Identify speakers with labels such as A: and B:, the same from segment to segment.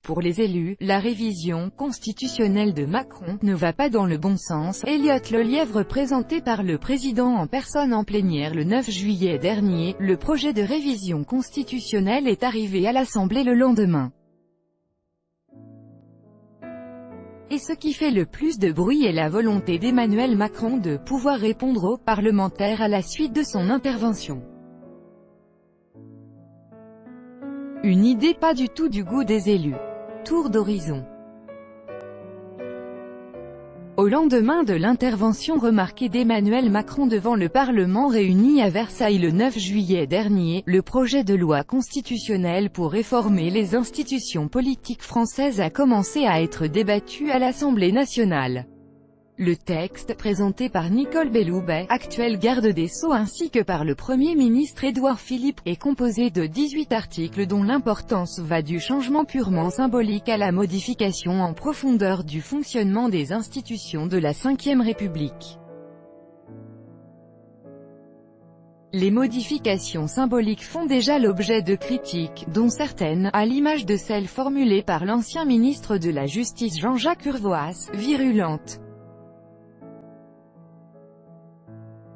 A: Pour les élus, la révision constitutionnelle de Macron ne va pas dans le bon sens. Elliott Lelièvre, présenté par le président en personne en plénière le 9 juillet dernier, le projet de révision constitutionnelle est arrivé à l'Assemblée le lendemain. Et ce qui fait le plus de bruit est la volonté d'Emmanuel Macron de pouvoir répondre aux parlementaires à la suite de son intervention. Une idée pas du tout du goût des élus. Tour d'horizon. Au lendemain de l'intervention remarquée d'Emmanuel Macron devant le Parlement réuni à Versailles le 9 juillet dernier, le projet de loi constitutionnelle pour réformer les institutions politiques françaises a commencé à être débattu à l'Assemblée nationale. Le texte, présenté par Nicole Belloubet, actuelle garde des Sceaux, ainsi que par le Premier ministre Édouard Philippe, est composé de 18 articles dont l'importance va du changement purement symbolique à la modification en profondeur du fonctionnement des institutions de la Ve République. Les modifications symboliques font déjà l'objet de critiques, dont certaines, à l'image de celles formulées par l'ancien ministre de la Justice Jean-Jacques Urvoas, virulentes.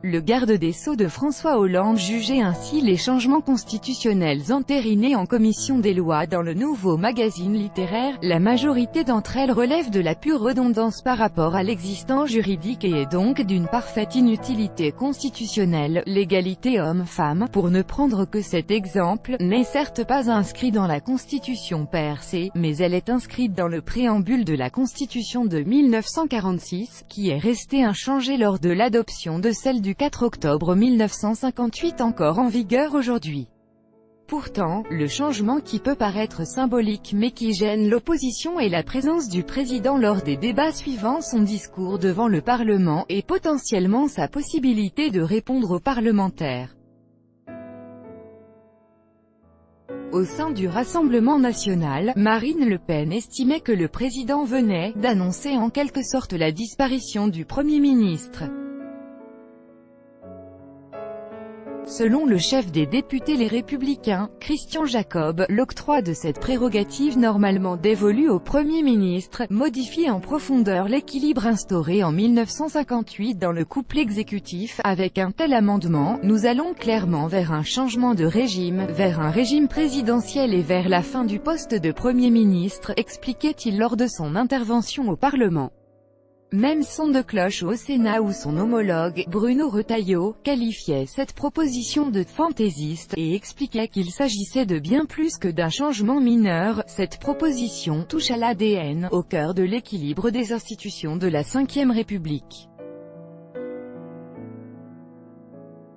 A: Le garde des Sceaux de François Hollande jugeait ainsi les changements constitutionnels entérinés en commission des lois dans le nouveau magazine littéraire. La majorité d'entre elles relèvent de la pure redondance par rapport à l'existant juridique et est donc d'une parfaite inutilité constitutionnelle. L'égalité homme-femme, pour ne prendre que cet exemple, n'est certes pas inscrite dans la Constitution per se, mais elle est inscrite dans le préambule de la Constitution de 1946, qui est restée inchangée lors de l'adoption de celle du 4 octobre 1958, encore en vigueur aujourd'hui. Pourtant, le changement qui peut paraître symbolique mais qui gêne l'opposition est la présence du président lors des débats suivant son discours devant le Parlement, et potentiellement sa possibilité de répondre aux parlementaires. Au sein du Rassemblement national, Marine Le Pen estimait que le président venait d'annoncer en quelque sorte la disparition du Premier ministre. Selon le chef des députés Les Républicains, Christian Jacob, l'octroi de cette prérogative normalement dévolue au Premier ministre, modifie en profondeur l'équilibre instauré en 1958 dans le couple exécutif. Avec un tel amendement, nous allons clairement vers un changement de régime, vers un régime présidentiel et vers la fin du poste de Premier ministre, expliquait-il lors de son intervention au Parlement. Même son de cloche au Sénat où son homologue, Bruno Retailleau, qualifiait cette proposition de fantaisiste, et expliquait qu'il s'agissait de bien plus que d'un changement mineur. Cette proposition touche à l'ADN, au cœur de l'équilibre des institutions de la Ve République.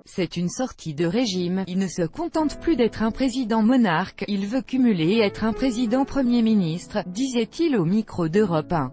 A: C'est une sortie de régime, il ne se contente plus d'être un président monarque, il veut cumuler et être un président Premier ministre, disait-il au micro d'Europe 1.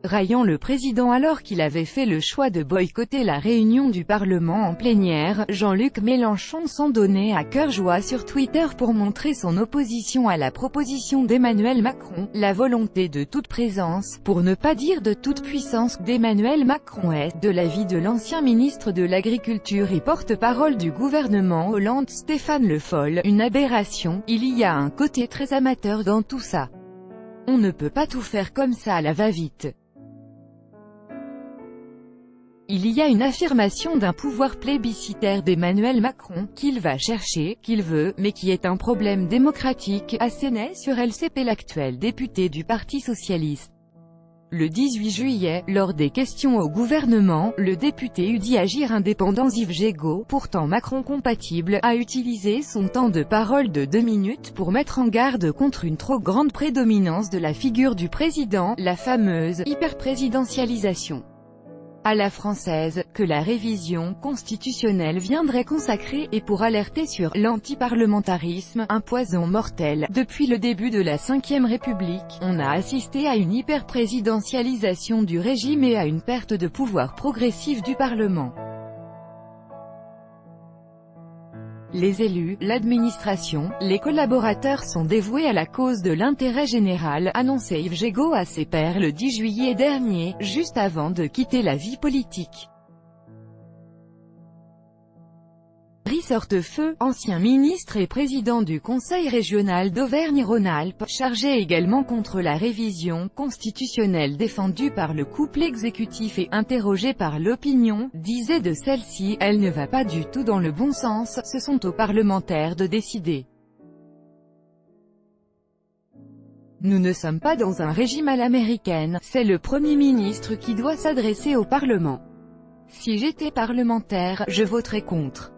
A: Raillant le président alors qu'il avait fait le choix de boycotter la réunion du Parlement en plénière, Jean-Luc Mélenchon s'en donnait à cœur joie sur Twitter pour montrer son opposition à la proposition d'Emmanuel Macron. La volonté de toute présence, pour ne pas dire de toute puissance, d'Emmanuel Macron est, de l'avis de l'ancien ministre de l'Agriculture et porte-parole du gouvernement Hollande Stéphane Le Foll, une aberration. Il y a un côté très amateur dans tout ça. On ne peut pas tout faire comme ça à la va-vite. Il y a une affirmation d'un pouvoir plébiscitaire d'Emmanuel Macron, qu'il va chercher, qu'il veut, mais qui est un problème démocratique, assénait sur LCP l'actuel député du Parti socialiste. Le 18 juillet, lors des questions au gouvernement, le député eût dit Agir indépendant Yves Jégo, pourtant Macron compatible, a utilisé son temps de parole de 2 minutes pour mettre en garde contre une trop grande prédominance de la figure du président, la fameuse « hyperprésidentialisation » à la française, que la révision constitutionnelle viendrait consacrer, et pour alerter sur l'antiparlementarisme, un poison mortel. Depuis le début de la Ve République, on a assisté à une hyperprésidentialisation du régime et à une perte de pouvoir progressive du Parlement. Les élus, l'administration, les collaborateurs sont dévoués à la cause de l'intérêt général, annonçait Yves Jégo à ses pairs le 10 juillet dernier, juste avant de quitter la vie politique. Maurice Hortefeux, ancien ministre et président du Conseil régional d'Auvergne-Rhône-Alpes, chargé également contre la révision constitutionnelle défendue par le couple exécutif et interrogé par l'opinion, disait de celle-ci: elle ne va pas du tout dans le bon sens, ce sont aux parlementaires de décider. Nous ne sommes pas dans un régime à l'américaine, c'est le Premier ministre qui doit s'adresser au Parlement. Si j'étais parlementaire, je voterais contre.